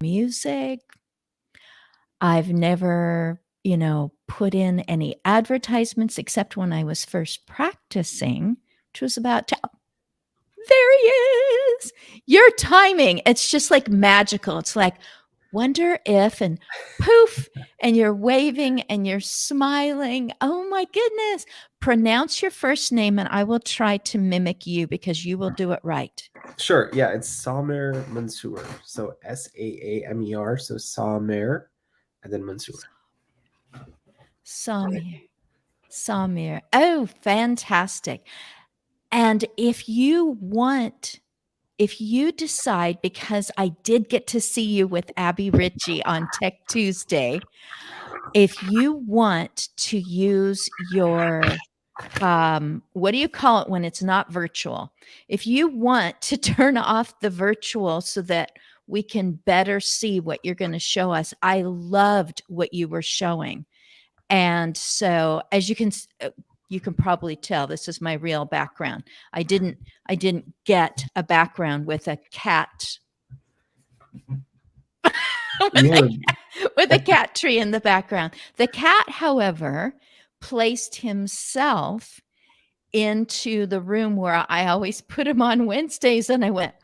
music. I've never, put in any advertisements except when I was first practicing, which was about there he is. Your timing, it's just like magical. It's like, wonder if, and poof, and you're waving and you're smiling. Oh my goodness. Pronounce your first name and I will try to mimic you because you will do it right. Sure. Yeah, it's Samer Mansour. So Saamer. So Samer, and then Mansour. Samir. Oh, fantastic. And if you decide, because I did get to see you with Abby Ritchie on Tech Tuesday, if you want to use your, what do you call it when it's not virtual? If you want to turn off the virtual so that we can better see what you're going to show us, I loved what you were showing. And so, as you can probably tell, this is my real background. I didn't get a background with a cat with a cat tree in the background. The cat, however, placed himself into the room where I always put him on Wednesdays, and I went,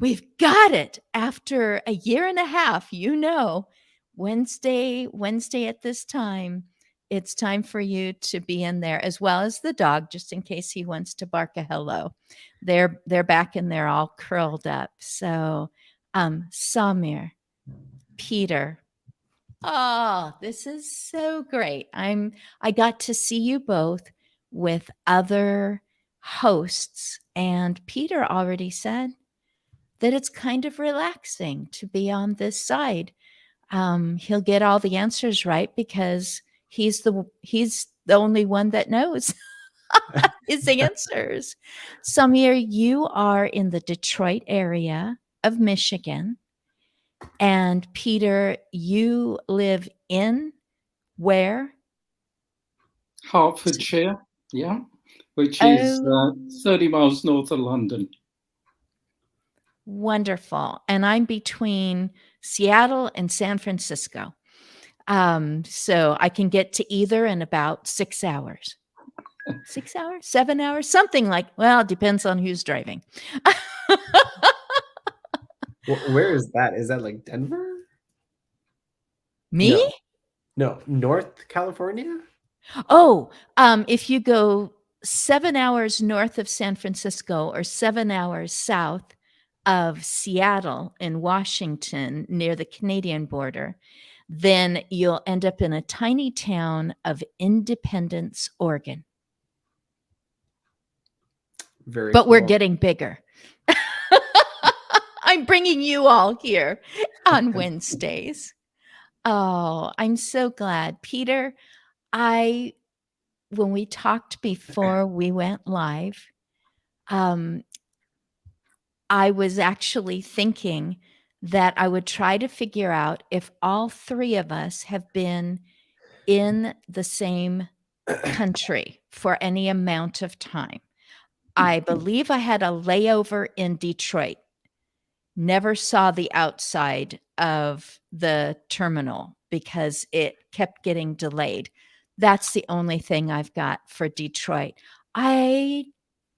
we've got it. After a year and a half, Wednesday at this time, it's time for you to be in there, as well as the dog, just in case he wants to bark a hello. They're back in there all curled up. So, Samir, Peter. Oh, this is so great. I got to see you both with other hosts, and Peter already said that it's kind of relaxing to be on this side. He'll get all the answers right because he's the only one that knows his answers. Samir, you are in the Detroit area of Michigan. And Peter, you live in where? Hertfordshire, yeah, which is 30 miles north of London. Wonderful. And I'm between Seattle and San Francisco. So I can get to either in about 6 hours. 6 hours? 7 hours? Something like, well, it depends on who's driving. Where is that? Is that like Denver? Me? No, North California? Oh, if you go 7 hours north of San Francisco or 7 hours south of Seattle in Washington near the Canadian border, then you'll end up in a tiny town of Independence, Oregon. But cool. We're getting bigger. I'm bringing you all here on Wednesdays. Oh, I'm so glad. Peter, when we talked before we went live, I was actually thinking that I would try to figure out if all three of us have been in the same country for any amount of time. I believe I had a layover in Detroit. Never saw the outside of the terminal because it kept getting delayed. That's the only thing I've got for Detroit. I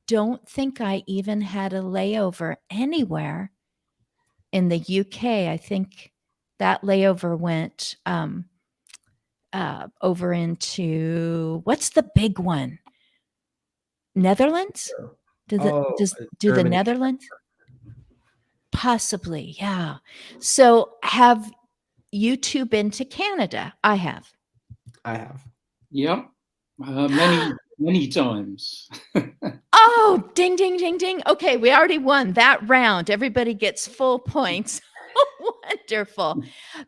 don't think I even had a layover anywhere in the UK. I think that layover went over into, what's the big one? Netherlands? Do the Netherlands? Possibly, yeah. So have you two been to Canada? I have. Yep. Many times. Oh, ding, ding, ding, ding. Okay, we already won that round. Everybody gets full points. Wonderful.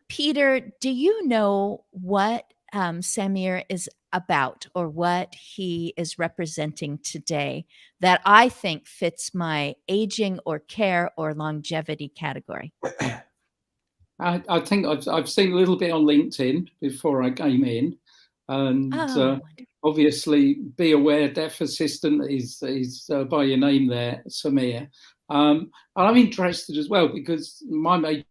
Peter, do you know what Samir is about or what he is representing today that I think fits my aging or care or longevity category? I think I've seen a little bit on LinkedIn before I came in, and obviously, be aware, deaf assistant is by your name there, Samir. And I'm interested as well because my major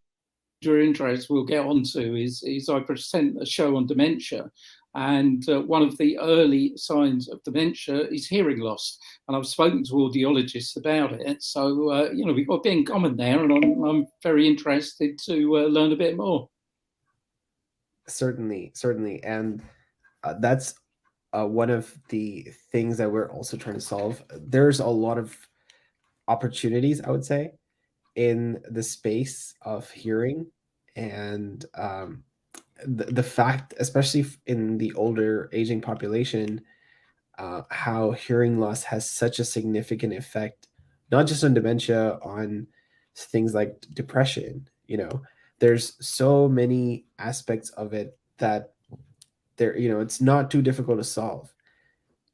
your interest we'll get onto is I present a show on dementia, and one of the early signs of dementia is hearing loss. And I've spoken to audiologists about it, so we've got a bit in common there, and I'm very interested to learn a bit more. Certainly, and that's one of the things that we're also trying to solve. There's a lot of opportunities, I would say, in the space of hearing, and the fact, especially in the older aging population, how hearing loss has such a significant effect, not just on dementia, on things like depression. There's so many aspects of it that it's not too difficult to solve.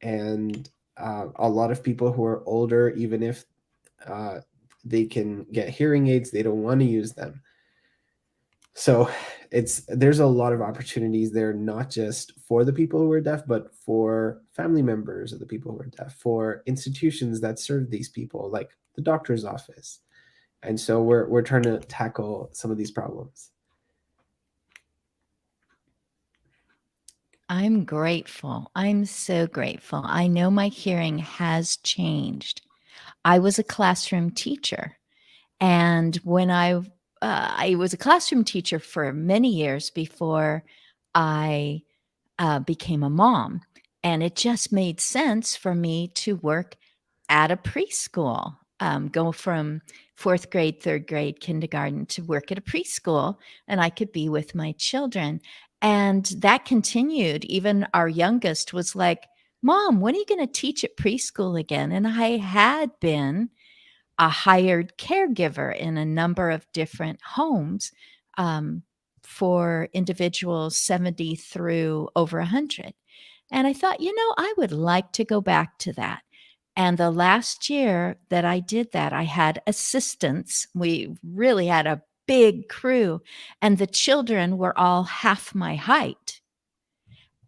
And a lot of people who are older, even if they can get hearing aids, they don't want to use them. So there's a lot of opportunities there, not just for the people who are deaf, but for family members of the people who are deaf, for institutions that serve these people, like the doctor's office. And so we're trying to tackle some of these problems. I'm grateful. I'm so grateful. I know my hearing has changed. I was a classroom teacher, and when I was a classroom teacher for many years before I became a mom, and it just made sense for me to work at a preschool, go from fourth grade, third grade, kindergarten to work at a preschool, and I could be with my children. And that continued. Even our youngest was like, Mom, when are you going to teach at preschool again? And I had been a hired caregiver in a number of different homes for individuals 70 through over 100. And I thought, I would like to go back to that. And the last year that I did that, I had assistants. We really had a big crew, and the children were all half my height.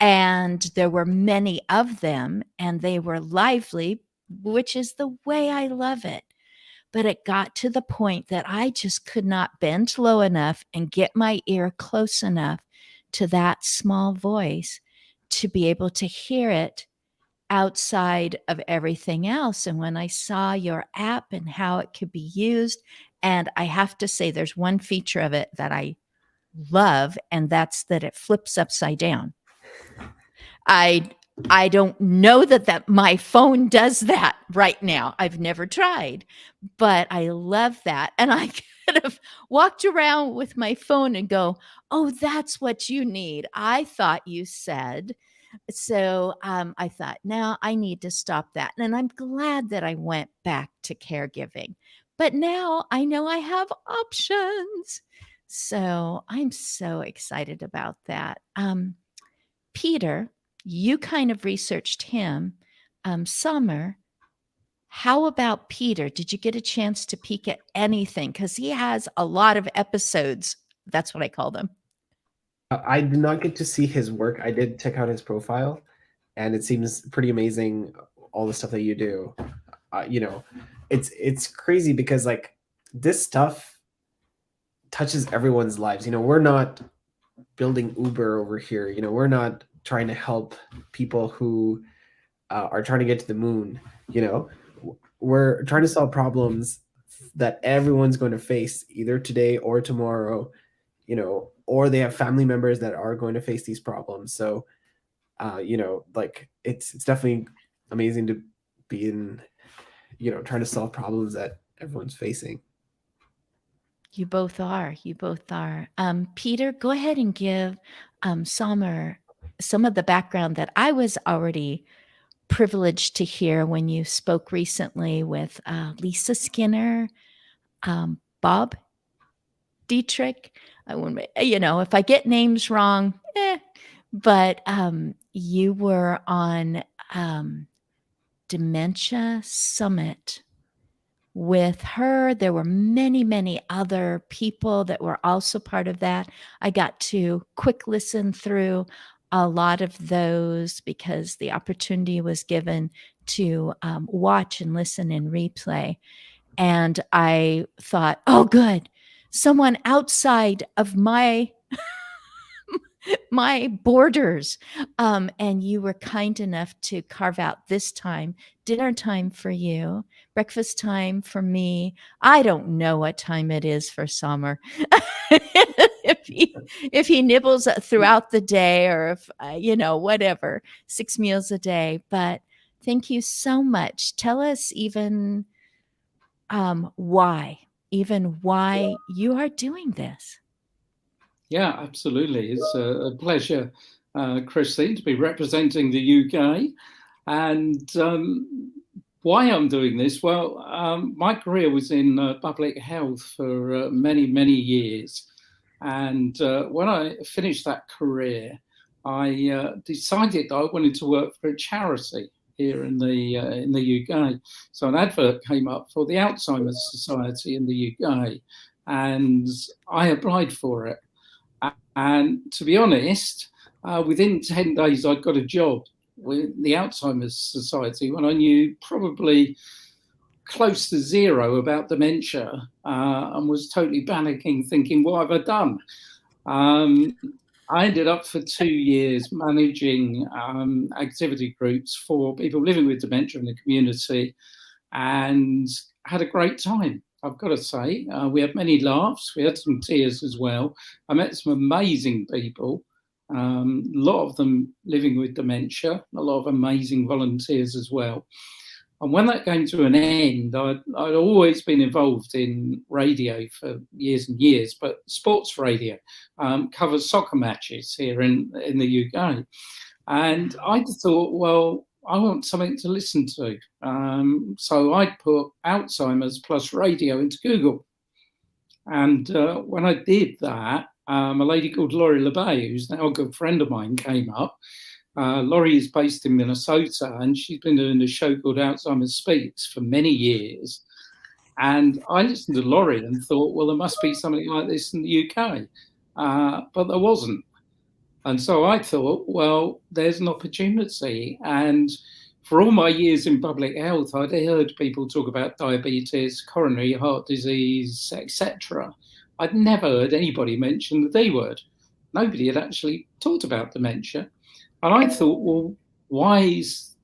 And there were many of them, and they were lively, which is the way I love it. But it got to the point that I just could not bend low enough and get my ear close enough to that small voice to be able to hear it outside of everything else. And when I saw your app and how it could be used, and I have to say, there's one feature of it that I love, and that's that it flips upside down. I don't know that my phone does that right now. I've never tried, but I love that. And I could have walked around with my phone and go, oh, that's what you need. I thought you said. So I thought, now I need to stop that. And I'm glad that I went back to caregiving. But now I know I have options. So I'm so excited about that. Peter, you kind of researched him. Summer, how about Peter? Did you get a chance to peek at anything? Because he has a lot of episodes. That's what I call them. I did not get to see his work. I did check out his profile, and it seems pretty amazing, all the stuff that you do. It's crazy because like this stuff touches everyone's lives. We're not building Uber over here. We're not trying to help people who are trying to get to the moon. We're trying to solve problems that everyone's going to face either today or tomorrow, or they have family members that are going to face these problems. So, like it's definitely amazing to be in, trying to solve problems that everyone's facing. You both are. Peter, go ahead and give Summer some of the background that I was already privileged to hear when you spoke recently with Lisa Skinner, Bob Dietrich. If I get names wrong, but you were on Dementia Summit with her. There were many, many other people that were also part of that. I got to quick listen through a lot of those because the opportunity was given to watch and listen and replay. And I thought, oh, good. someone outside of my borders. And you were kind enough to carve out this time, dinner time for you, breakfast time for me. I don't know what time it is for Summer. if he nibbles throughout the day, or if, whatever, 6 meals a day. But thank you so much. Tell us why you are doing this. Yeah, absolutely. It's a pleasure, Christine, to be representing the UK. And why I'm doing this? Well, my career was in public health for many, many years. And when I finished that career, I decided I wanted to work for a charity here in the UK. So an advert came up for the Alzheimer's Society in the UK, and I applied for it. And to be honest, within 10 days, I'd got a job with the Alzheimer's Society when I knew probably close to zero about dementia, and was totally panicking, thinking, what have I done? I ended up for 2 years managing activity groups for people living with dementia in the community, and had a great time. I've got to say, we had many laughs. We had some tears as well. I met some amazing people, a lot of them living with dementia, a lot of amazing volunteers as well. And when that came to an end, I'd always been involved in radio for years and years, but sports radio covers soccer matches here in the UK. And I just thought, well, I want something to listen to. So I put Alzheimer's plus radio into Google. And when I did that, a lady called Laurie LeBay, who's now a good friend of mine, came up. Laurie is based in Minnesota, and she's been doing a show called Alzheimer's Speaks for many years. And I listened to Laurie and thought, well, there must be something like this in the UK. But there wasn't. And so I thought, well, there's an opportunity. And for all my years in public health, I'd heard people talk about diabetes, coronary heart disease, etc. I'd never heard anybody mention the D word. Nobody had actually talked about dementia. And I thought, well, why is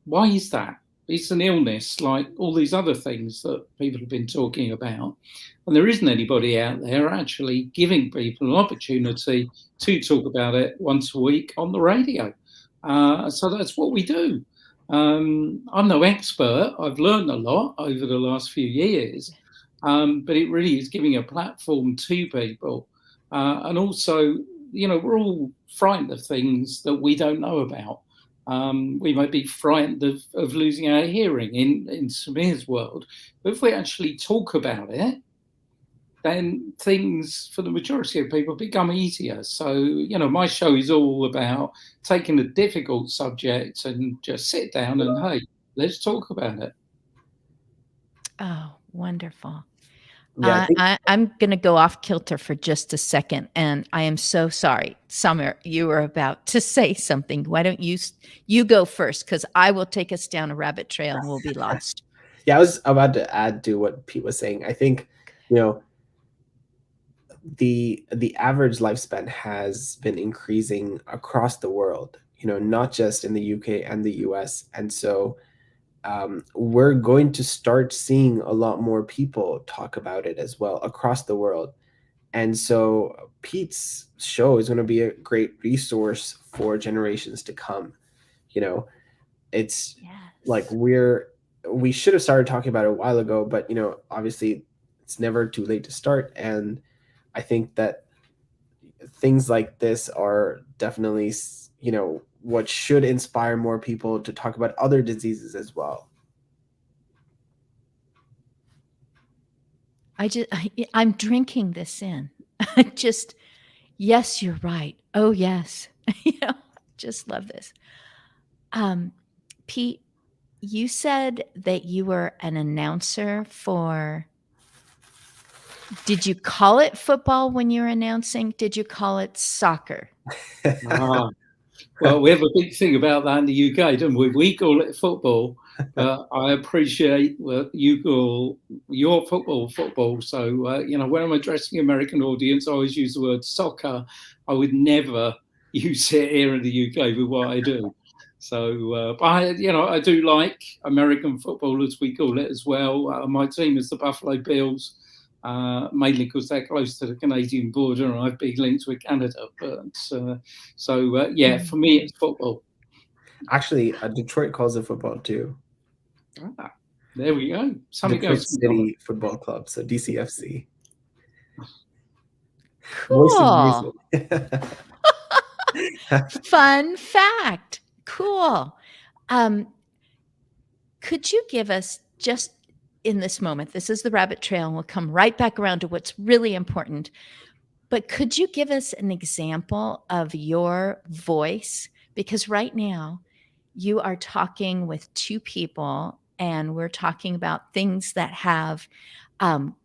that? It's an illness like all these other things that people have been talking about. And there isn't anybody out there actually giving people an opportunity to talk about it once a week on the radio. So that's what we do. I'm no expert. I've learned a lot over the last few years, but it really is giving a platform to people. And also, we're all frightened of things that we don't know about. We might be frightened of losing our hearing in Samir's world. But if we actually talk about it, then things for the majority of people become easier. So, my show is all about taking a difficult subject and just sit down and, hey, let's talk about it. Oh, wonderful. Yeah, I'm going to go off kilter for just a second, and I am so sorry. Summer, you were about to say something. Why don't you go first, because I will take us down a rabbit trail and we'll be lost. Yeah, I was about to add to what Pete was saying. I think, the average lifespan has been increasing across the world, not just in the UK and the US. And so we're going to start seeing a lot more people talk about it as well across the world. And so Pete's show is going to be a great resource for generations to come. It's like we should have started talking about it a while ago, but obviously it's never too late to start. And I think that things like this are definitely, what should inspire more people to talk about other diseases as well. I'm drinking this in. Yes, you're right. Oh, yes. Just love this. Pete, you said that you were an announcer for, did you call it football when you were announcing? Did you call it soccer? Well, we have a big thing about that in the UK, don't we? We call it football, but I appreciate you call your football. So, when I'm addressing an American audience, I always use the word soccer. I would never use it here in the UK with what I do. So, but I do like American football, as we call it as well. My team is the Buffalo Bills. Mainly because they're close to the Canadian border and I've big links with Canada. But for me, it's football. Actually, Detroit calls it football too. There we go. Detroit City Football Club, so DCFC. Cool. Fun fact. Cool. Could you give us just in this moment, this is the rabbit trail, and we'll come right back around to what's really important. But could you give us an example of your voice? Because right now you are talking with two people and we're talking about things that have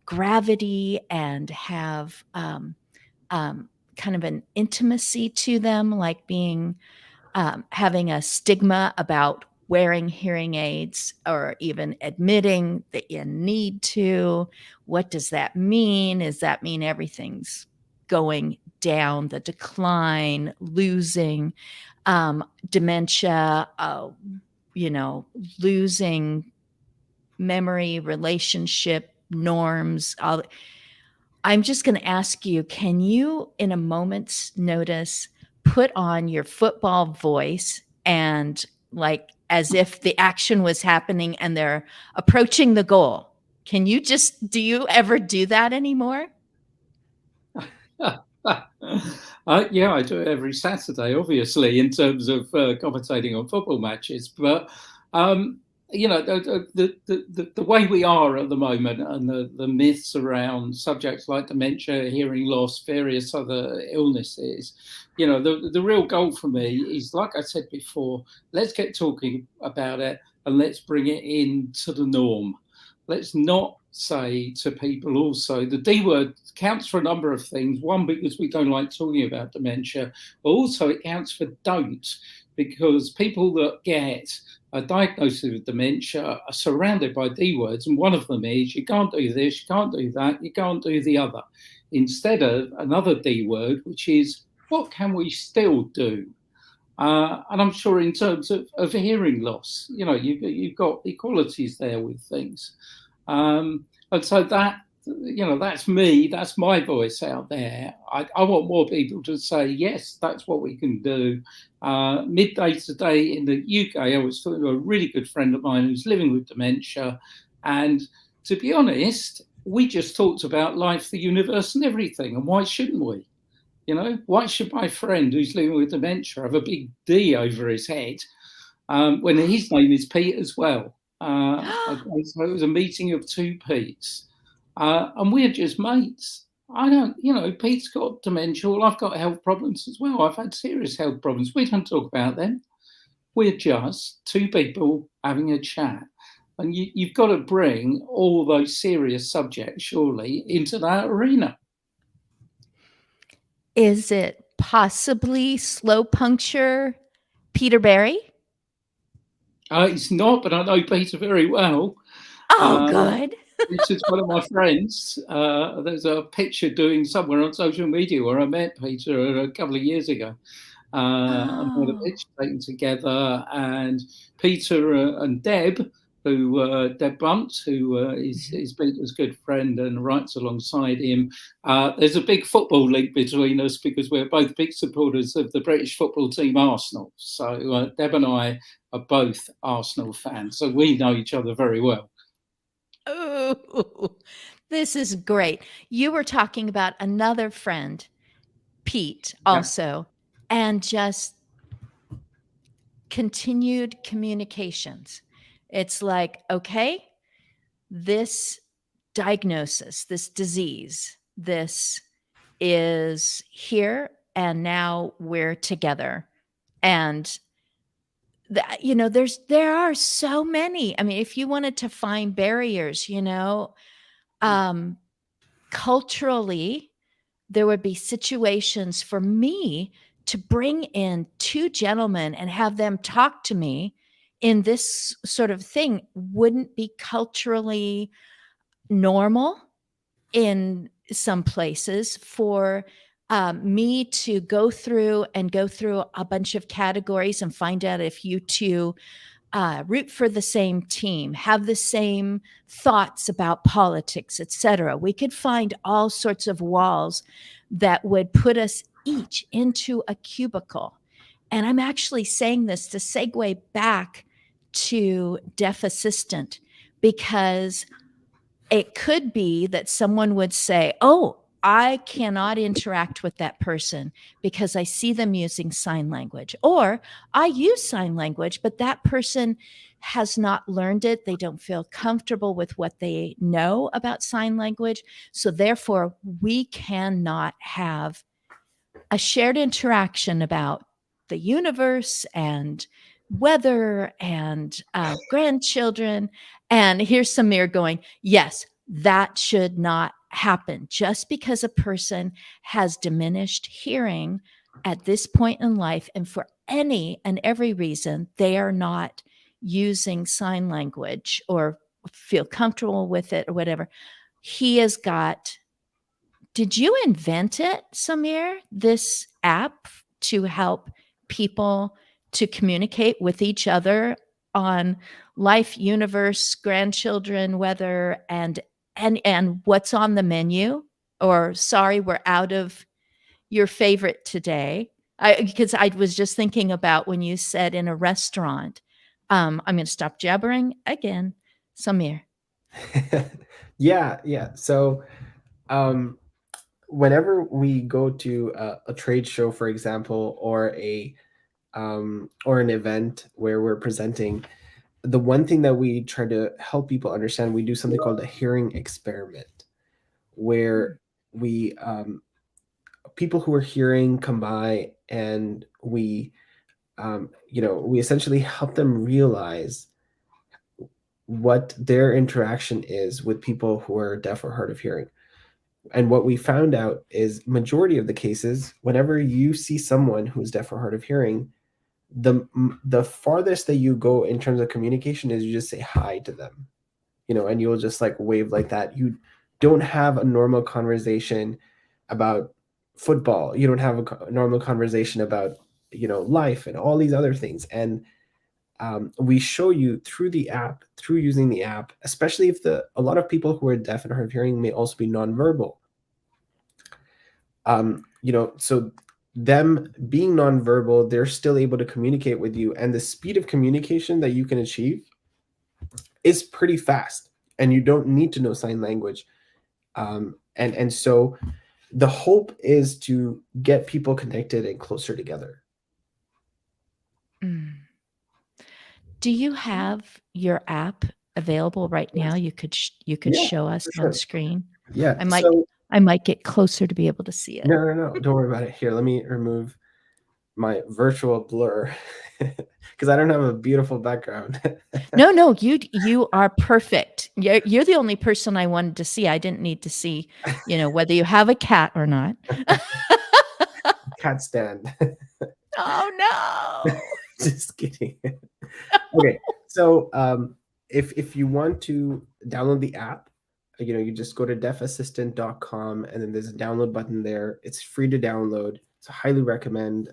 gravity and have kind of an intimacy to them, like being having a stigma about wearing hearing aids or even admitting that you need to. What does that mean? Does that mean everything's going down the decline, losing dementia, losing memory, relationship norms? I'm just going to ask you, can you, in a moment's notice, put on your football voice and like as if the action was happening and they're approaching the goal? Do you ever do that anymore? Yeah, I do it every Saturday, obviously, in terms of commentating on football matches. But the way we are at the moment and the myths around subjects like dementia, hearing loss, various other illnesses, the real goal for me is, like I said before, let's get talking about it and let's bring it into the norm. Let's not say to people also, the D word counts for a number of things. One, because we don't like talking about dementia, but also it counts for don't, because people that get a diagnosis of dementia are surrounded by D words, and one of them is you can't do this, you can't do that, you can't do the other, instead of another D word, which is what can we still do? And I'm sure in terms of hearing loss, you've got equalities there with things. And so that's me, that's my voice out there. I want more people to say, yes, that's what we can do. Midday today in the UK, I was talking to a really good friend of mine who's living with dementia. And to be honest, we just talked about life, the universe and everything. And why shouldn't we? Why should my friend who's living with dementia have a big D over his head when his name is Pete as well? So it was a meeting of two Petes, and we're just mates. Pete's got dementia. Well, I've got health problems as well. I've had serious health problems. We don't talk about them. We're just two people having a chat. And you've got to bring all those serious subjects, surely, into that arena. Is it possibly slow puncture Peter Berry? It's not, but I know Peter very well. Oh, good. Peter's one of my friends. There's a picture doing somewhere on social media where I met Peter a couple of years ago. And we had a picture taken together, and Peter and Deb, Deb Bunt, who is Peter's good friend and writes alongside him. There's a big football link between us because we're both big supporters of the British football team Arsenal. So Deb and I are both Arsenal fans, so we know each other very well. Oh, this is great. You were talking about another friend, Pete, also, and just continued communications. It's like, okay, this diagnosis, this disease, this is here, and now we're together. And there are so many. I mean, if you wanted to find barriers, culturally, there would be situations for me to bring in two gentlemen and have them talk to me in this sort of thing wouldn't be culturally normal in some places for me to go through a bunch of categories and find out if you two root for the same team, have the same thoughts about politics, etc. We could find all sorts of walls that would put us each into a cubicle. And I'm actually saying this to segue back to Deaf Assistant, because it could be that someone would say, "Oh, I cannot interact with that person because I see them using sign language." Or I use sign language, but that person has not learned it. They don't feel comfortable with what they know about sign language. So therefore, we cannot have a shared interaction about the universe and weather and grandchildren. And here's Samir going, yes, that should not happen. Just because a person has diminished hearing at this point in life, and for any and every reason, they are not using sign language or feel comfortable with it or whatever, he has got. Did you invent it, Samir, this app to help people to communicate with each other on life, universe, grandchildren, weather, and what's on the menu? Or sorry, we're out of your favorite today. Because I was just thinking about when you said in a restaurant. I'm going to stop jabbering again, Samir. Yeah. So, whenever we go to a trade show, for example, or an event where we're presenting, the one thing that we try to help people understand, we do something called a hearing experiment, where we people who are hearing come by, and we essentially help them realize what their interaction is with people who are deaf or hard of hearing. And what we found out is, majority of the cases, whenever you see someone who's deaf or hard of hearing, the farthest that you go in terms of communication is you just say hi to them, and you'll just like wave like that. You don't have a normal conversation about football. You don't have a normal conversation about life and all these other things. And we show you through the app, through using the app, especially if a lot of people who are deaf and hard of hearing may also be nonverbal. So them being nonverbal, they're still able to communicate with you, and the speed of communication that you can achieve is pretty fast, and you don't need to know sign language. And so the hope is to get people connected and closer together. Mm. Do you have your app available right now? You could Yeah, show us for on sure. screen. Yeah. I might get closer to be able to see it. No. Don't worry about it. Here, let me remove my virtual blur because I don't have a beautiful background. No, you are perfect. You're the only person I wanted to see. I didn't need to see, whether you have a cat or not. Cat stand. Oh no. Just kidding. Okay, so if you want to download the app, you just go to defassistant.com, and then there's a download button there. It's free to download. So I highly recommend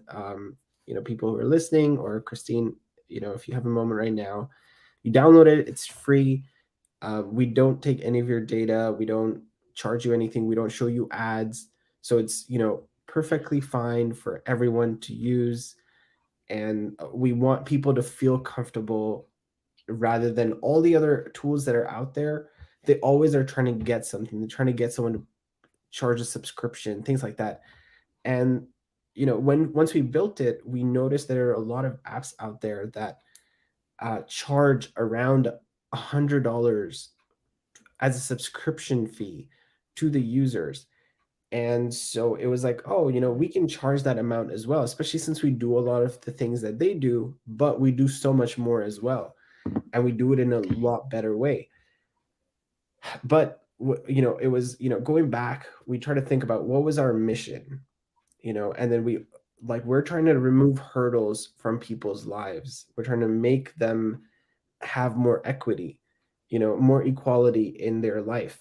people who are listening, or Christine, if you have a moment right now, you download it. It's free. We don't take any of your data. We don't charge you anything. We don't show you ads. So it's perfectly fine for everyone to use. And we want people to feel comfortable, rather than all the other tools that are out there. They always are trying to get something. They're trying to get someone to charge a subscription, things like that. And once we built it, we noticed there are a lot of apps out there that charge around $100 as a subscription fee to the users. And so it was like, oh, we can charge that amount as well, especially since we do a lot of the things that they do, but we do so much more as well. And we do it in a lot better way. But, it was, going back, we try to think about what was our mission, and then we like we're trying to remove hurdles from people's lives. We're trying to make them have more equity, more equality in their life.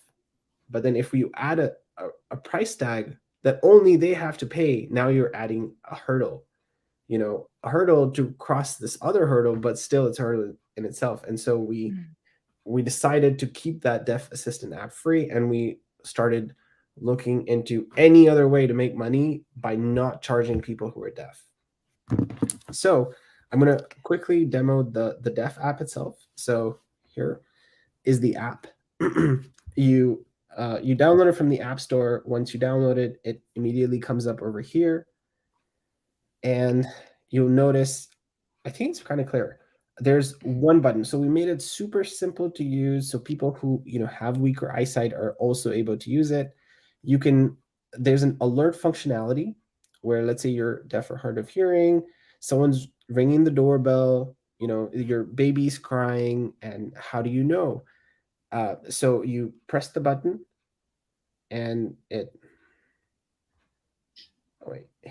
But then if you add a price tag that only they have to pay, now you're adding a hurdle, a hurdle to cross this other hurdle, but still it's a hurdle in itself. And so we decided to keep that deaf assistant app free, and we started looking into any other way to make money by not charging people who are deaf. So I'm going to quickly demo the deaf app itself. So here is the app. You download it from the App Store. Once you download it, it immediately comes up over here. And you'll notice, I think it's kind of clear. There's one button. So we made it super simple to use, so people who have weaker eyesight are also able to use it. There's an alert functionality where, let's say you're deaf or hard of hearing, someone's ringing the doorbell, your baby's crying, and how do you know? So you press the button and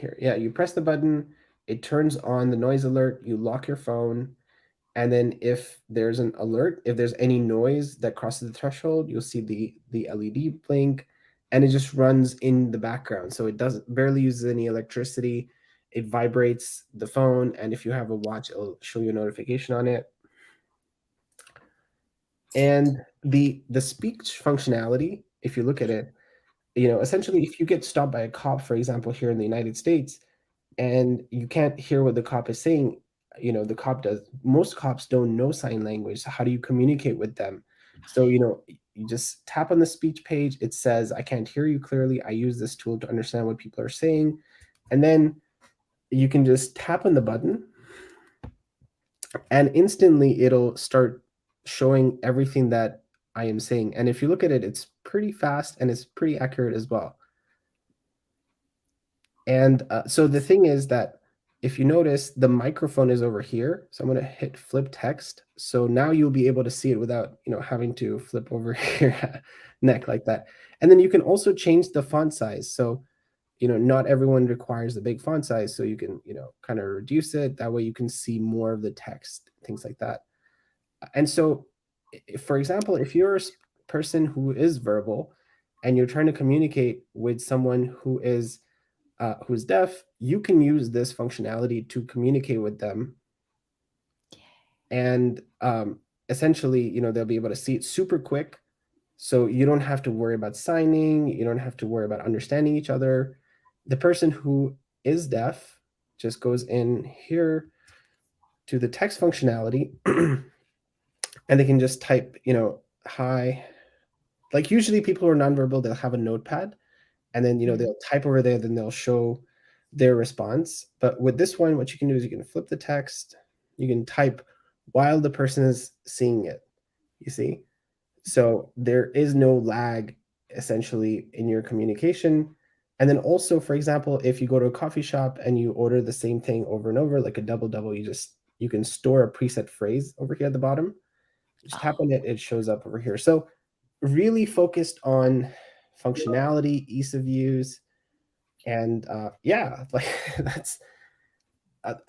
you press the button, it turns on the noise alert, you lock your phone, and then if there's an alert, if there's any noise that crosses the threshold, you'll see the LED blink, and it just runs in the background. So it barely uses any electricity. It vibrates the phone, and if you have a watch, it'll show you a notification on it. And the speech functionality, if you look at it, essentially if you get stopped by a cop, for example, here in the United States, and you can't hear what the cop is saying, most cops don't know sign language. So how do you communicate with them? So, you just tap on the speech page. It says, I can't hear you clearly. I use this tool to understand what people are saying. And then you can just tap on the button, and instantly it'll start showing everything that I am saying. And if you look at it, it's pretty fast and it's pretty accurate as well. And so the thing is that if you notice, the microphone is over here. So I'm going to hit flip text. So now you'll be able to see it without, having to flip over your neck like that. And then you can also change the font size. So, not everyone requires the big font size. So you can, kind of reduce it. That way you can see more of the text, things like that. And so, for example, if you're a person who is verbal and you're trying to communicate with someone who's deaf, you can use this functionality to communicate with them. And essentially, they'll be able to see it super quick. So you don't have to worry about signing. You don't have to worry about understanding each other. The person who is deaf just goes in here to the text functionality and they can just type, hi. Like usually people who are nonverbal, they'll have a notepad. And then, they'll type over there, then they'll show their response. But with this one, what you can do is you can flip the text, you can type while the person is seeing it, you see? So there is no lag, essentially, in your communication. And then also, for example, if you go to a coffee shop and you order the same thing over and over, like a double, you can store a preset phrase over here at the bottom. Just tap on it, it shows up over here. So really focused on functionality, ease of use, and like that's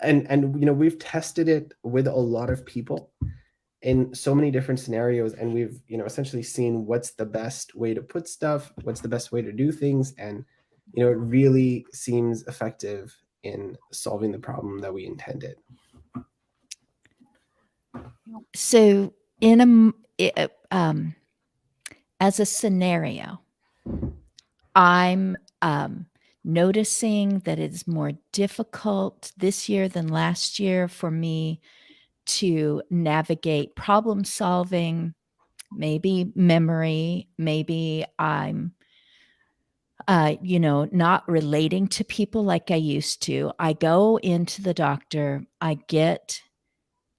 and we've tested it with a lot of people in so many different scenarios, and we've essentially seen what's the best way to put stuff, what's the best way to do things, and it really seems effective in solving the problem that we intended. So as a scenario, I'm noticing that it's more difficult this year than last year for me to navigate problem solving, maybe memory, maybe I'm not relating to people like I used to. I go into the doctor, I get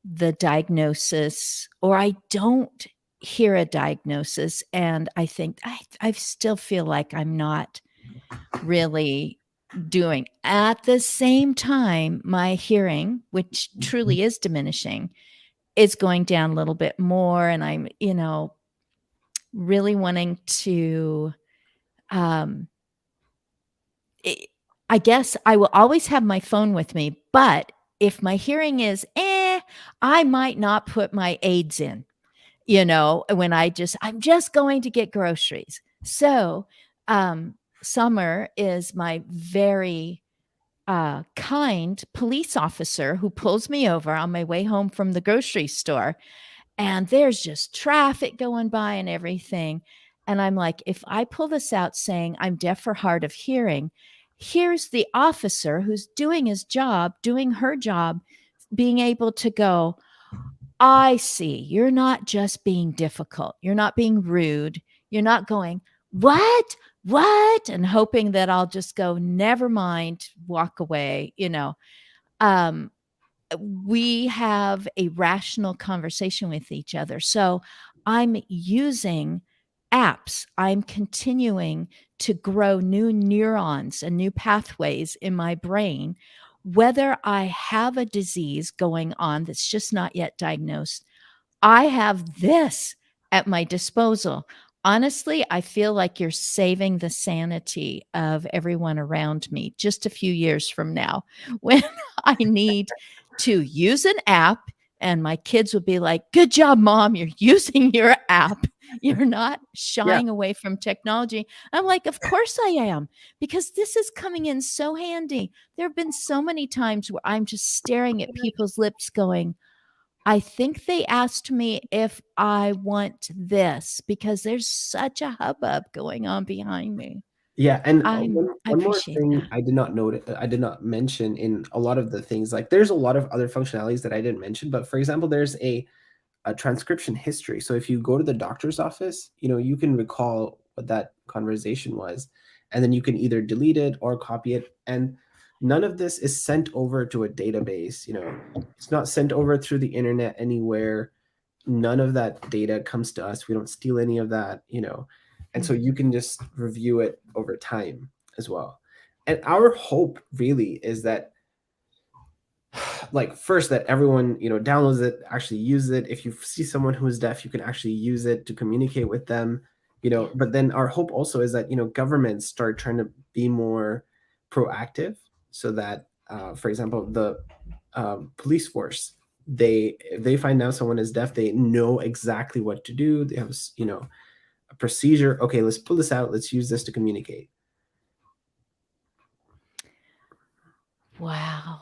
the diagnosis, or I don't hear a diagnosis, and I think I still feel like I'm not really doing. At the same time, my hearing, which truly is diminishing, is going down a little bit more, and I'm, really wanting to I guess I will always have my phone with me, but if my hearing is, I might not put my aids in, when I'm just going to get groceries. So, Summer is my very kind police officer who pulls me over on my way home from the grocery store, and there's just traffic going by and everything. And I'm like, if I pull this out saying I'm deaf or hard of hearing, here's the officer who's doing his job, doing her job, being able to go, I see. You're not just being difficult. You're not being rude. You're not going, what? What? And hoping that I'll just go, never mind, walk away. Um, we have a rational conversation with each other. So I'm using apps. I'm continuing to grow new neurons and new pathways in my brain, whether I have a disease going on that's just not yet diagnosed. I have this at my disposal. Honestly, I feel like you're saving the sanity of everyone around me just a few years from now when I need to use an app and my kids would be like, good job, mom, you're using your app. You're not Yeah. shying away from technology. I'm like, of course I am, because this is coming in so handy. There have been so many times where I'm just staring at people's lips going, I think they asked me if I want this because there's such a hubbub going on behind me. Yeah, and I one more appreciate thing that. I did not note, I did not mention in a lot of the things, like there's a lot of other functionalities that I didn't mention, but for example, there's a transcription history. So if you go to the doctor's office, you can recall what that conversation was, and then you can either delete it or copy it. And none of this is sent over to a database. It's not sent over through the internet anywhere. None of that data comes to us. We don't steal any of that. And so you can just review it over time as well. And our hope really is that, like, first, that everyone downloads it, actually use it. If you see someone who is deaf, you can actually use it to communicate with them. But then our hope also is that governments start trying to be more proactive, so that for example, the police force, if they find out someone is deaf, they know exactly what to do. They have a procedure. Okay, let's pull this out, let's use this to communicate. Wow.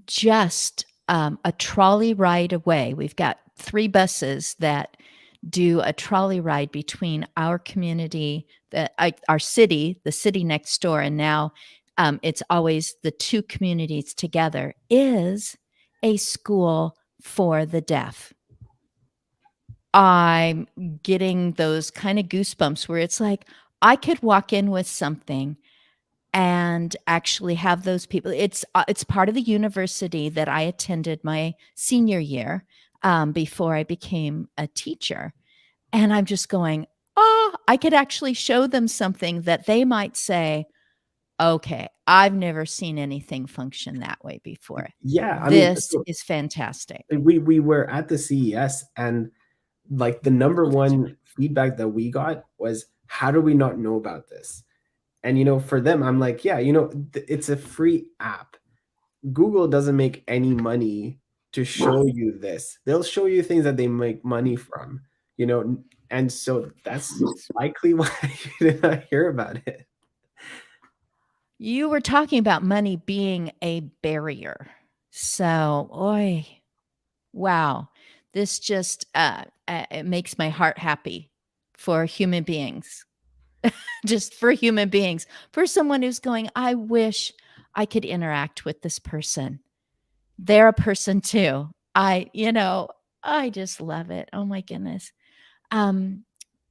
Just a trolley ride away. We've got 3 buses that do a trolley ride between our community, our city, the city next door, and now it's always the 2 communities together, is a school for the deaf. I'm getting those kind of goosebumps where it's like I could walk in with something and actually have those people. It's part of the university that I attended my senior year before I became a teacher, and I'm just going, oh, I could actually show them something that they might say, okay, I've never seen anything function that way before. Yeah, I mean, This so is fantastic. we were at the CES, and like the number Oh, that's one feedback that we got was, how do we not know about this? And for them, I'm like, yeah, it's a free app. Google doesn't make any money to show you this. They'll show you things that they make money from. And so that's likely why you did not hear about it. You were talking about money being a barrier. So, oi, wow. This just it makes my heart happy for human beings. Just for human beings. For someone who's going, I wish I could interact with this person. They're a person too. I just love it. Oh my goodness. Um,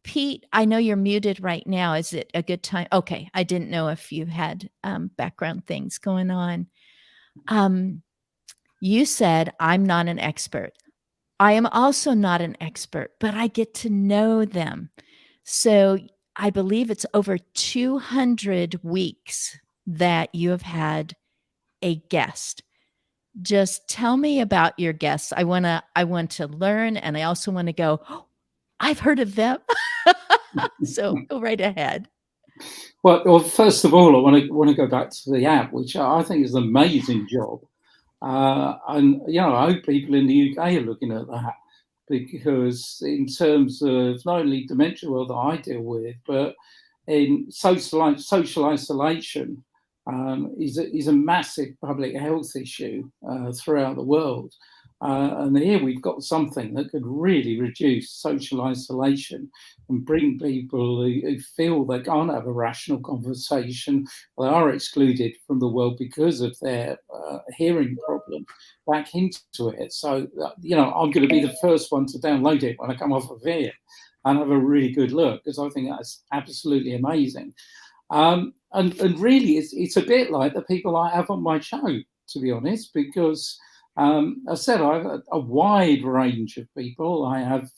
Pete, I know you're muted right now. Is it a good time? Okay. I didn't know if you had background things going on. You said, I'm not an expert. I am also not an expert, but I get to know them. So I believe it's over 200 weeks that you have had a guest. Just tell me about your guests. I want to learn, and I also want to go, oh, I've heard of them. So go right ahead. Well, first of all, I want to go back to the app, which I think is an amazing job. And I hope people in the UK are looking at that, because in terms of not only dementia, well, that I deal with, but in social isolation is a massive public health issue throughout the world. And here we've got something that could really reduce social isolation and bring people who feel they can't have a rational conversation, they are excluded from the world because of their hearing problem, back into it. So, I'm going to be the first one to download it when I come off of here and have a really good look, because I think that's absolutely amazing. And really, it's a bit like the people I have on my show, to be honest, because I said I have a wide range of people. I have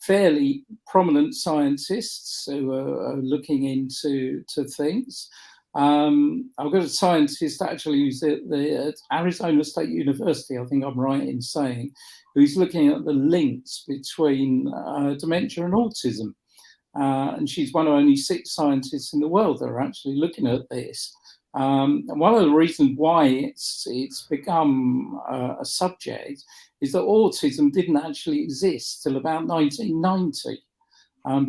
fairly prominent scientists who are looking into things. I've got a scientist actually who's at Arizona State University, I think I'm right in saying, who's looking at the links between dementia and autism. And she's one of only 6 scientists in the world that are actually looking at this. And one of the reasons why it's become a subject is that autism didn't actually exist till about 1990.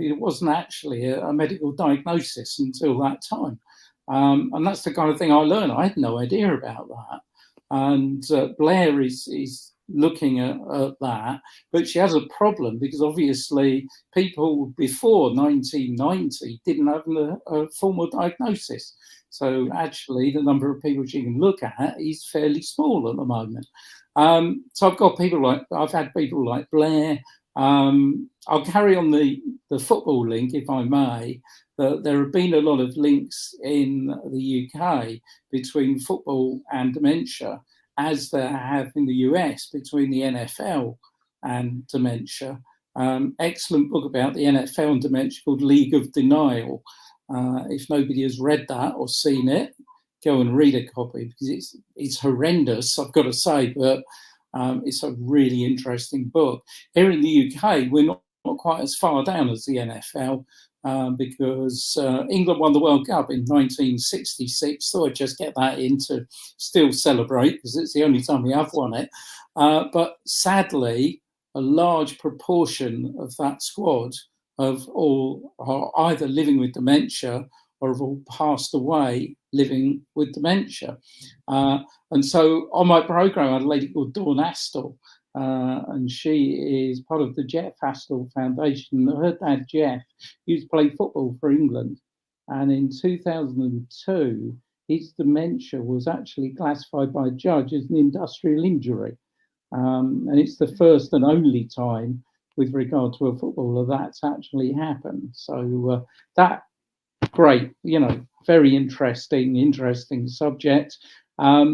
It wasn't actually a medical diagnosis until that time. And that's the kind of thing I learned. I had no idea about that. And Blair is looking at that, but she has a problem because obviously people before 1990 didn't have a formal diagnosis. So actually the number of people she can look at is fairly small at the moment. So I've had people like Blair. I'll carry on the football link, if I may. There have been a lot of links in the UK between football and dementia, as there have in the US between the NFL and dementia. Excellent book about the NFL and dementia called League of Denial. If nobody has read that or seen it, go and read a copy, because it's horrendous, I've got to say, but it's a really interesting book. Here in the UK, we're not quite as far down as the NFL, because England won the World Cup in 1966. Thought I'd just get that in to still celebrate, because it's the only time we have won it. But sadly, a large proportion of that squad of all are either living with dementia or have all passed away living with dementia. And so on my programme, I had a lady called Dawn Astle, and she is part of the Jeff Astle Foundation. Her dad, Jeff, used to play football for England. And in 2002, his dementia was actually classified by a judge as an industrial injury. And it's the first and only time with regard to a footballer that's actually happened. So that, great, very interesting subject. A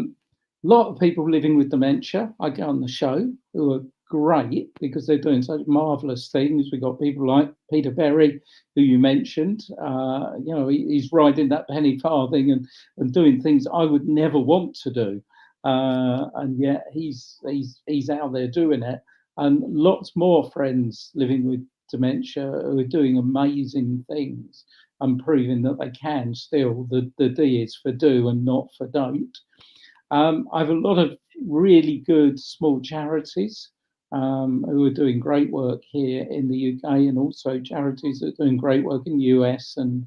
lot of people living with dementia I get on the show who are great because they're doing such marvelous things. We've got people like Peter Berry, who you mentioned. He's riding that penny farthing and doing things I would never want to do. And yet he's out there doing it. And lots more friends living with dementia who are doing amazing things and proving that they can still. The D is for do and not for don't. I have a lot of really good small charities who are doing great work here in the UK, and also charities that are doing great work in the US and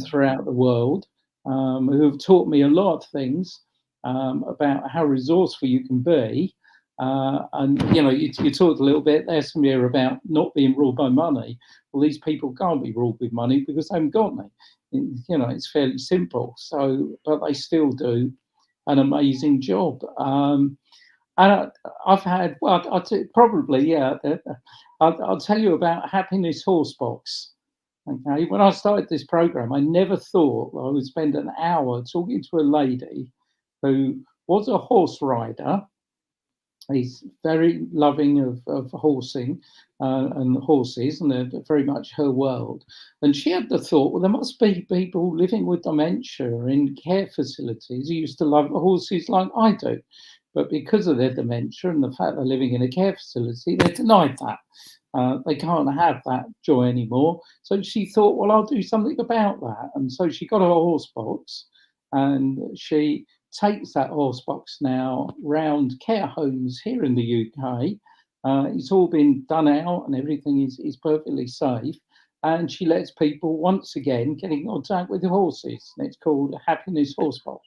throughout the world, who have taught me a lot of things about how resourceful you can be. And you talked a little bit there, Samir, about not being ruled by money. Well, these people can't be ruled with money because they haven't got any. It's fairly simple. So, but they still do an amazing job. And I've had, well, I'll tell you about Happiness Horsebox. Okay, when I started this program, I never thought I would spend an hour talking to a lady who was a horse rider. He's very loving of horsing and horses, and they're very much her world. And she had the thought, well, there must be people living with dementia in care facilities who used to love horses like I do. But because of their dementia and the fact they're living in a care facility, they're denied that. They can't have that joy anymore. So she thought, well, I'll do something about that. And so she got a horse box, and she takes that horse box now round care homes here in the UK. It's all been done out and everything is perfectly safe. And she lets people once again get in contact with the horses. And it's called Happiness Horse Box.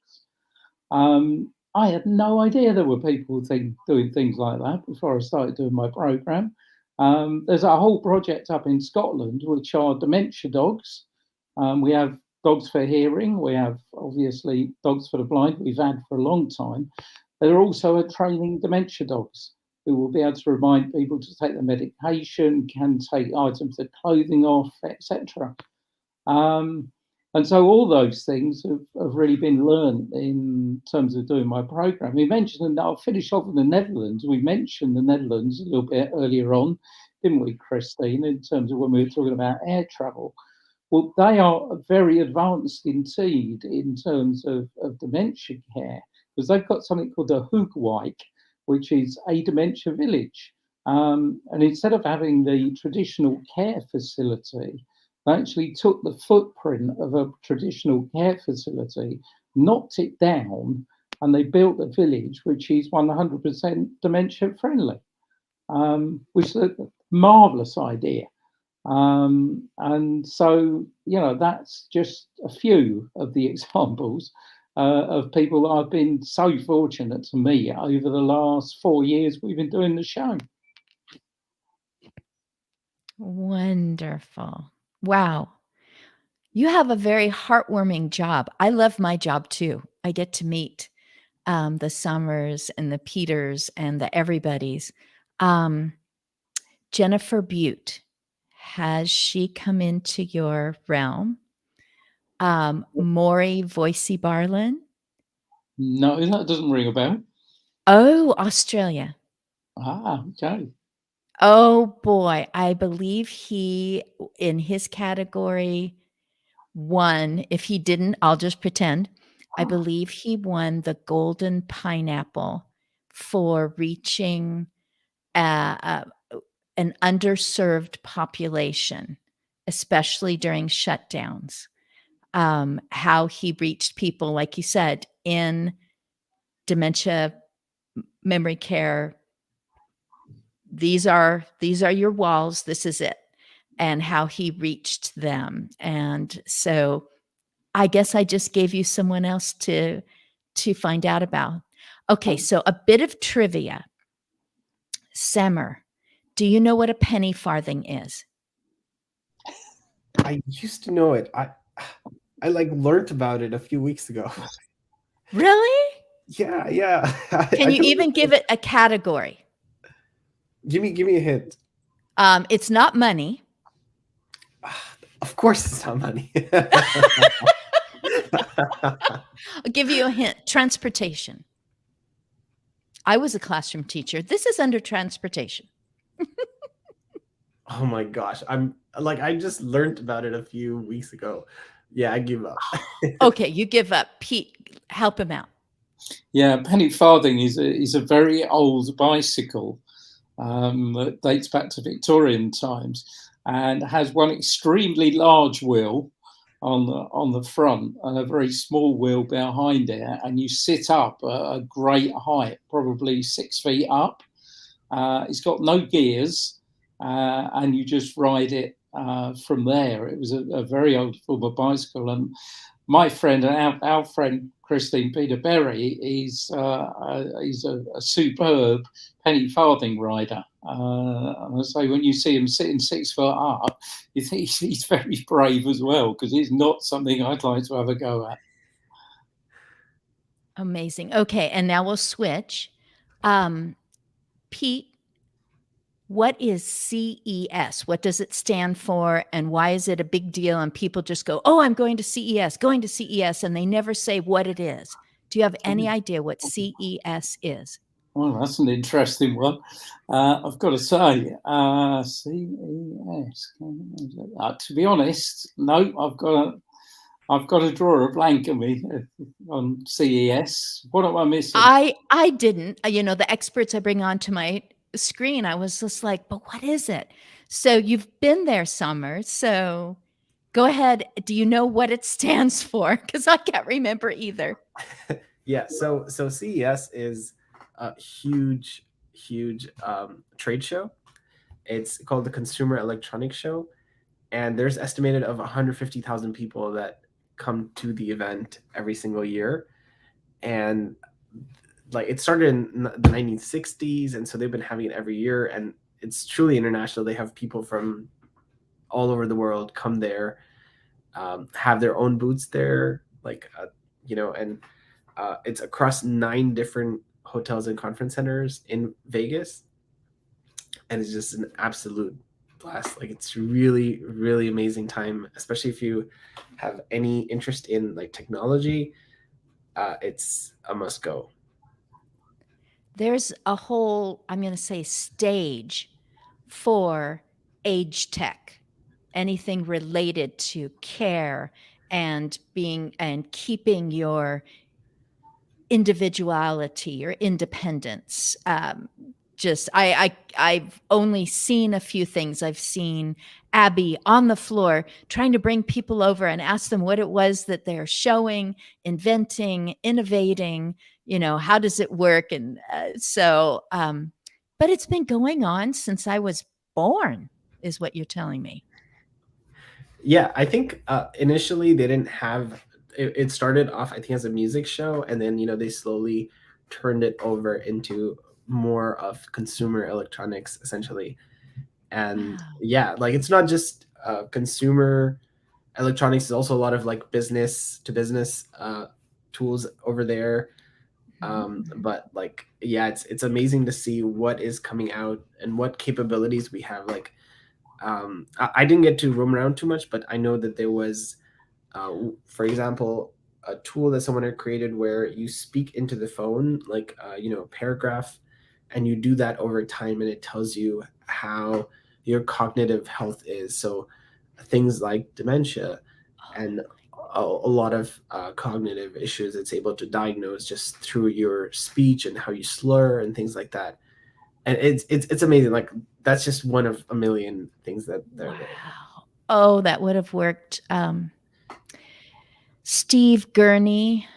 I had no idea there were people doing things like that before I started doing my program. There's a whole project up in Scotland which are dementia dogs. We have dogs for hearing. We have obviously dogs for the blind. We've had for a long time. There also are training dementia dogs who will be able to remind people to take their medication, can take items of clothing off, etc. And so all those things have really been learned in terms of doing my program. We mentioned, and I'll finish off with the Netherlands. We mentioned the Netherlands a little bit earlier on, didn't we, Christine, in terms of when we were talking about air travel. Well, they are very advanced indeed in terms of dementia care, because they've got something called a Hoogwijk, which is a dementia village. And instead of having the traditional care facility, they actually took the footprint of a traditional care facility, knocked it down, and they built a village which is 100% dementia friendly, which is a marvelous idea. And so, that's just a few of the examples of people that I've been so fortunate to meet over the last 4 years we've been doing the show. Wonderful. Wow. You have a very heartwarming job. I love my job too. I get to meet the Summers and the Peters and the everybody's. Jennifer Butte, has she come into your realm? Maury Voicey Barlin? No, that doesn't ring a bell. Oh, Australia. Okay. Oh boy, I believe he, in his category, won. If he didn't, I'll just pretend. I believe he won the Golden Pineapple for reaching an underserved population, especially during shutdowns. How he reached people, like you said, in dementia, memory care. These are your walls. This is it. And how he reached them. And so I guess I just gave you someone else to find out about. Okay, so a bit of trivia. Semmer, do you know what a penny farthing is? I used to know it. I learned about it a few weeks ago. Really? Yeah. Can you even give it a category? Give me a hint. It's not money. Of course it's not money. I'll give you a hint. Transportation. I was a classroom teacher. This is under transportation. Oh my gosh. I just learned about it a few weeks ago. Yeah, I give up. Okay, you give up. Pete, help him out. Yeah, penny farthing is a very old bicycle that dates back to Victorian times and has one extremely large wheel on the front and a very small wheel behind it, and you sit up at a great height, probably 6 feet up. It's got no gears, and you just ride it from there. It was a very old form of bicycle, and my friend and our friend Christine Peterberry is a superb penny farthing rider. And so when you see him sitting 6 foot up, you think he's very brave as well, because it's not something I'd like to have a go at. Amazing. Okay, and now we'll switch. Pete, what is CES? What does it stand for, and why is it a big deal? And people just go, "Oh, I'm going to CES," and they never say what it is. Do you have any idea what CES is? Well, that's an interesting one. I've got to say, CES. To be honest, no, I've got to draw a blank on CES. What am I missing? I didn't. The experts I bring onto my screen, I was just like, but what is it? So you've been there, Summer. So go ahead. Do you know what it stands for? Because I can't remember either. Yeah, so CES is a huge, huge trade show. It's called the Consumer Electronics Show, and there's estimated of 150,000 people that come to the event every single year. And like it started in the 1960s, and so they've been having it every year, and it's truly international. They have people from all over the world come there, have their own booths there, like and it's across 9 different hotels and conference centers in Vegas, and it's just an absolute blast. Like it's really, really amazing time, especially if you have any interest in like technology. It's a must go. There's a whole, I'm going to say, stage for age tech, anything related to care and being and keeping your individuality, your independence. I've only seen a few things. I've seen Abby on the floor trying to bring people over and ask them what it was that they're showing, inventing, innovating. How does it work? And but it's been going on since I was born, is what you're telling me. Yeah, I think initially they didn't have it started off, I think, as a music show, and then they slowly turned it over into more of consumer electronics, essentially. And Wow. yeah, like it's not just consumer electronics, there's also a lot of like business to business tools over there. But like, yeah, it's amazing to see what is coming out and what capabilities we have. Like I didn't get to roam around too much, but I know that there was for example, a tool that someone had created where you speak into the phone, like a paragraph, and you do that over time, and it tells you how your cognitive health is. So things like dementia and a lot of cognitive issues, it's able to diagnose just through your speech and how you slur and things like that. And it's amazing. Like that's just one of a million things that they're there. Wow. Oh, that would have worked. Steve Gurney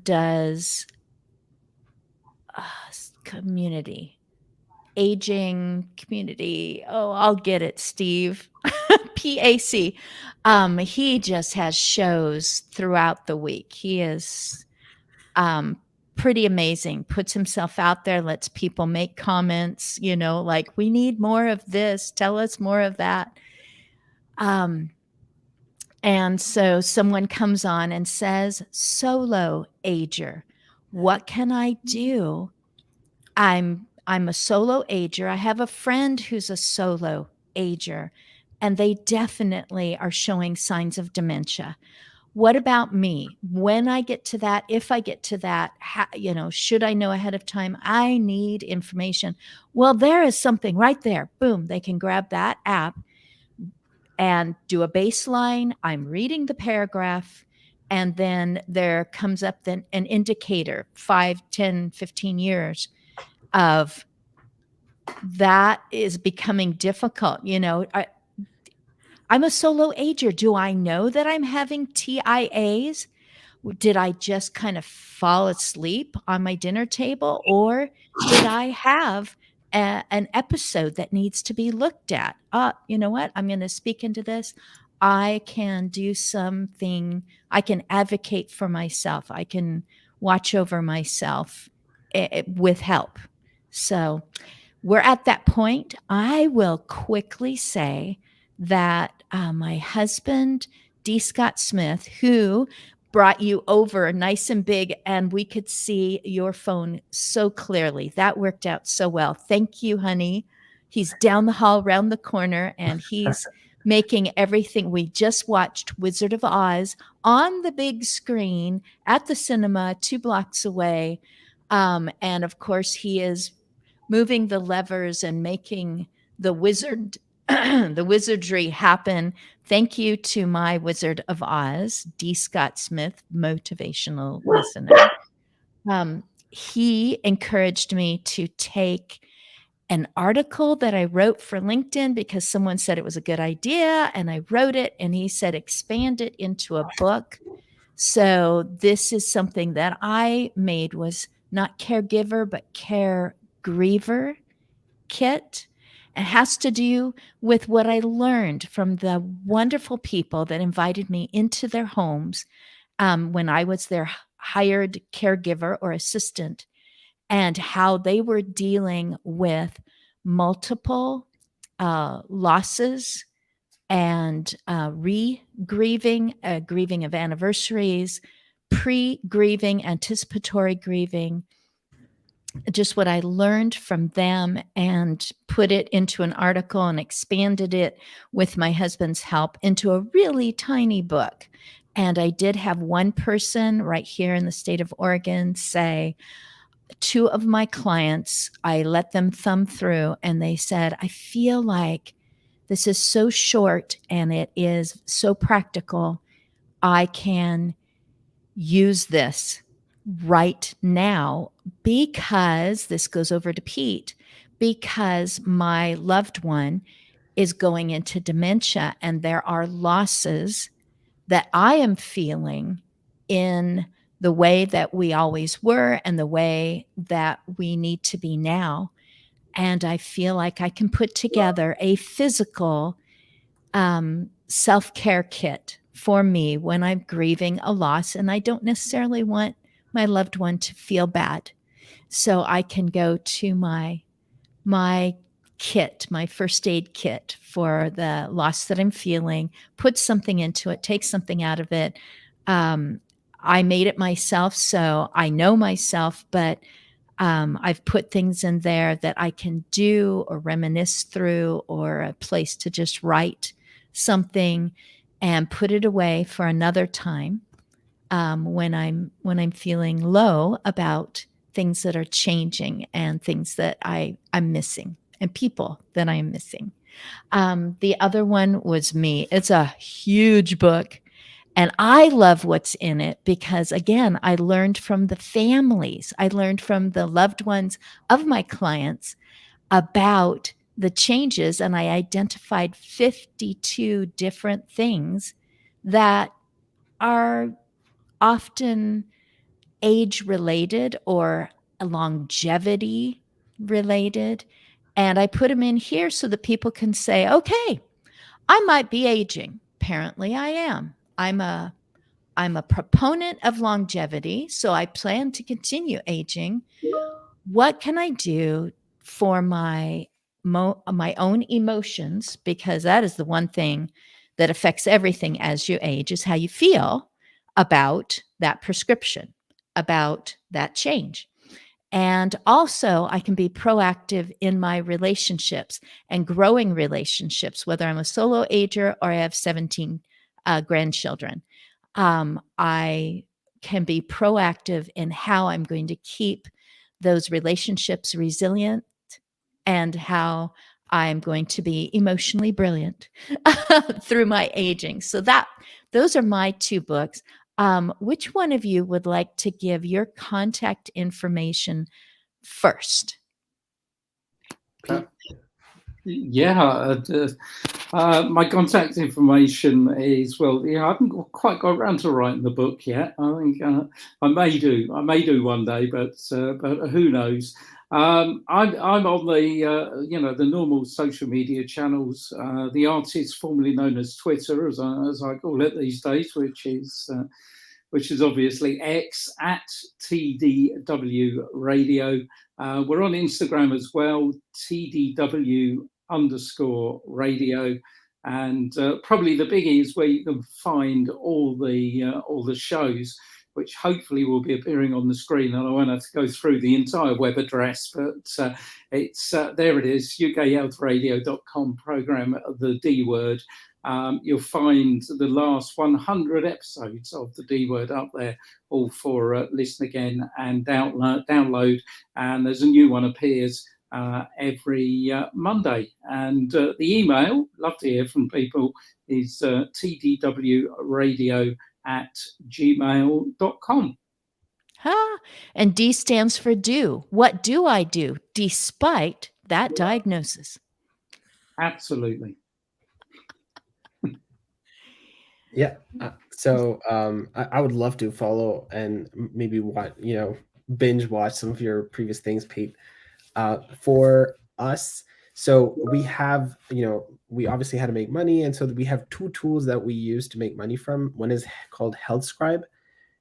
does community, aging community. Oh, I'll get it, Steve. PAC. He just has shows throughout the week. He is pretty amazing. Puts himself out there, lets people make comments, like, we need more of this. Tell us more of that. And so someone comes on and says, solo ager, what can I do? I'm a solo ager. I have a friend who's a solo ager, and they definitely are showing signs of dementia. What about me? When I get to that, if I get to that, should I know ahead of time? I need information. Well, there is something right there. Boom, they can grab that app and do a baseline. I'm reading the paragraph, and then there comes up then an indicator, 5, 10, 15 years of that is becoming difficult. I'm a solo ager. Do I know that I'm having TIAs? Did I just kind of fall asleep on my dinner table, or did I have an episode that needs to be looked at? You know what? I'm going to speak into this. I can do something. I can advocate for myself. I can watch over myself with help. So we're at that point. I will quickly say that my husband, D. Scott Smith, who brought you over nice and big, and we could see your phone so clearly. That worked out so well. Thank you, honey. He's down the hall, around the corner, and he's making everything. We just watched Wizard of Oz on the big screen at the cinema 2 blocks away. And of course, he is moving the levers and making the the wizardry happen. Thank you to my Wizard of Oz, D. Scott Smith, motivational listener. He encouraged me to take an article that I wrote for LinkedIn because someone said it was a good idea, and I wrote it, and he said, expand it into a book. So this is something that I made, was not caregiver, but caregriever kit. It has to do with what I learned from the wonderful people that invited me into their homes when I was their hired caregiver or assistant, and how they were dealing with multiple losses and grieving of anniversaries, pre-grieving, anticipatory grieving, just what I learned from them, and put it into an article and expanded it with my husband's help into a really tiny book. And I did have one person right here in the state of Oregon say, 2 of my clients, I let them thumb through, and they said, I feel like this is so short and it is so practical. I can use this right now, because this goes over to Pete, because my loved one is going into dementia, and there are losses that I am feeling in the way that we always were and the way that we need to be now. And I feel like I can put together a physical self-care kit for me when I'm grieving a loss, and I don't necessarily want my loved one to feel bad. So I can go to my kit, my first aid kit for the loss that I'm feeling, put something into it, take something out of it. I made it myself, so I know myself, but I've put things in there that I can do or reminisce through, or a place to just write something and put it away for another time when I'm feeling low about things that are changing and things that I'm missing and people that I am missing. The other one was me. It's a huge book. And I love what's in it because, again, I learned from the families. I learned from the loved ones of my clients about the changes, and I identified 52 different things that are often age related or longevity related. And I put them in here so that people can say, okay, I might be aging. Apparently I am. I'm a proponent of longevity, so I plan to continue aging. What can I do for my own emotions? Because that is the one thing that affects everything as you age, is how you feel about that prescription, about that change. And also, I can be proactive in my relationships and growing relationships, whether I'm a solo ager or I have 17 grandchildren. I can be proactive in how I'm going to keep those relationships resilient, and how I'm going to be emotionally brilliant through my aging. So those are my 2 books. Which one of you would like to give your contact information first? Yeah, my contact information is, well, I haven't quite got around to writing the book yet. I think I may do one day, but who knows? I'm on the the normal social media channels. The artist formerly known as Twitter, as I call it these days, which is obviously X, at TDW Radio. We're on Instagram as well, TDW_radio. And probably the biggie is where you can find all the shows, which hopefully will be appearing on the screen. And I won't have to go through the entire web address, but it's there it is, ukhealthradio.com, program The D Word. You'll find the last 100 episodes of the D Word up there, all for listen again and download. And there's a new one appears every Monday. And the email, love to hear from people, is tdwradio@gmail.com. And D stands for do. What do I do despite that diagnosis. Absolutely. Yeah. So I would love to follow and maybe binge watch some of your previous things, Pete. For us, so we have, we obviously had to make money, and so we have two tools that we use to make money from. One is called Health Scribe,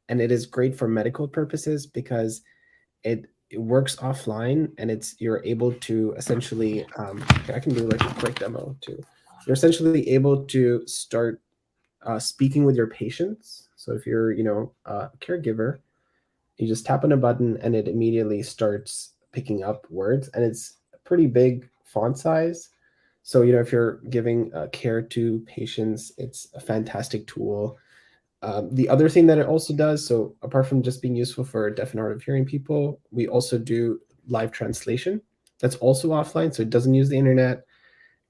and it is great for medical purposes because it works offline, and you're able to essentially I can do like a quick demo too. You're essentially able to start speaking with your patients. So if you're a caregiver, you just tap on a button and it immediately starts picking up words, and it's a pretty big font size. So if you're giving care to patients, it's a fantastic tool. The other thing that it also does, so apart from just being useful for deaf and hard of hearing people, we also do live translation. That's also offline, so it doesn't use the internet.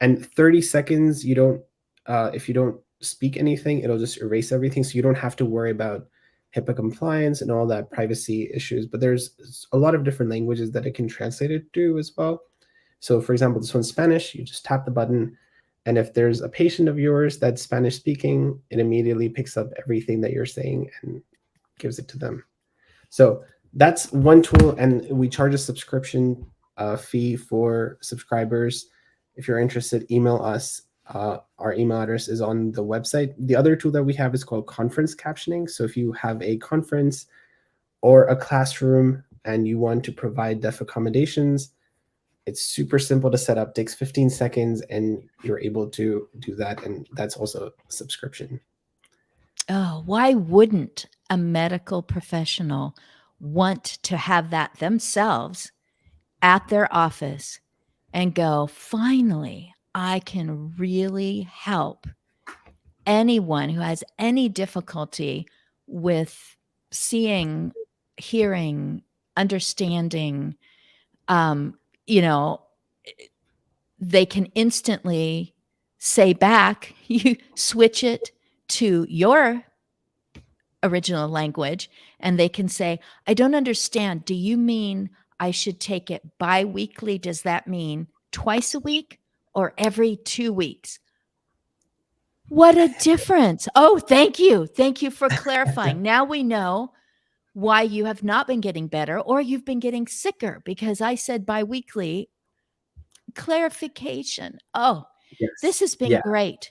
And 30 seconds, if you don't speak anything, it'll just erase everything. So you don't have to worry about HIPAA compliance and all that privacy issues. But there's a lot of different languages that it can translate it to as well. So for example, this one's Spanish. You just tap the button, and if there's a patient of yours that's Spanish speaking, it immediately picks up everything that you're saying and gives it to them. So that's one tool, and we charge a subscription fee for subscribers. If you're interested, email us. Our email address is on the website. The other tool that we have is called conference captioning. So if you have a conference or a classroom and you want to provide deaf accommodations, it's super simple to set up, takes 15 seconds, and you're able to do that. And that's also a subscription. Oh, why wouldn't a medical professional want to have that themselves at their office and go, finally, I can really help anyone who has any difficulty with seeing, hearing, understanding? They can instantly say back, you switch it to your original language, and they can say, I don't understand. Do you mean I should take it bi-weekly? Does that mean twice a week or every 2 weeks? What a difference. Oh, thank you. Thank you for clarifying. Now we know why you have not been getting better, or you've been getting sicker, because I said bi-weekly. Clarification. Oh, Yes. this has been great.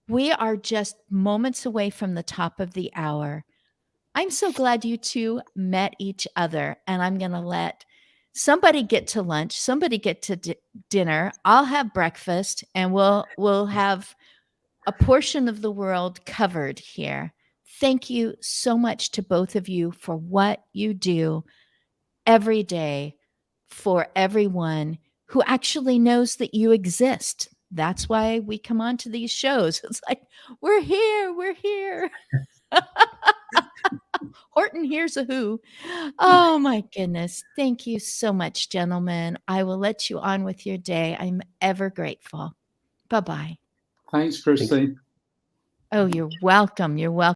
We are just moments away from the top of the hour. I'm so glad you two met each other, and I'm going to let somebody get to lunch, somebody get to dinner. I'll have breakfast, and we'll have a portion of the world covered here. Thank you so much to both of you for what you do every day for everyone who actually knows that you exist. That's why we come on to these shows. It's like, we're here. Horton hears a who. Oh my goodness. Thank you so much, gentlemen. I will let you on with your day. I'm ever grateful. Bye-bye. Thanks, Christine. Oh, you're welcome. You're welcome.